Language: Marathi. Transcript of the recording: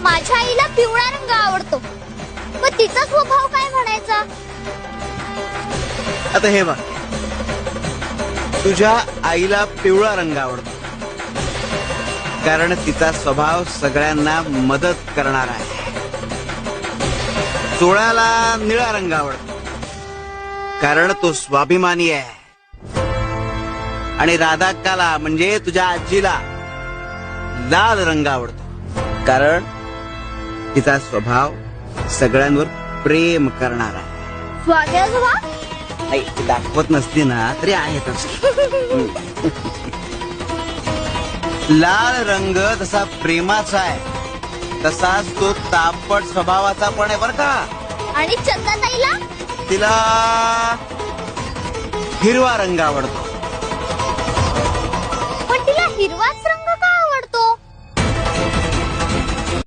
माझ्या आईला पिवळा रंग आवडतो, मग तिचा स्वभाव काय म्हणायचा? आता हे बघ, तुझ्या आईला पिवळा रंग आवडतो कारण तिचा स्वभाव सगळ्यांना मदत करणार आहे. चोळाला निळा रंग आवडतो कारण तो स्वाभिमानी आहे. आणि राधाक्काला म्हणजे तुझ्या आजीला लाल रंग आवडतो कारण तिचा स्वभाव सगळ्यांवर प्रेम करणार आहे. स्वागत नाही, ती दाखवत नसती ना तरी आहे तसं. लाल रंग जसा प्रेमाचा आहे तसाच तो तापट स्वभावाचा पण आहे बर का. आणि चंदाताईला तिला हिरवा रंग आवडतो. पण तिला हिरवाच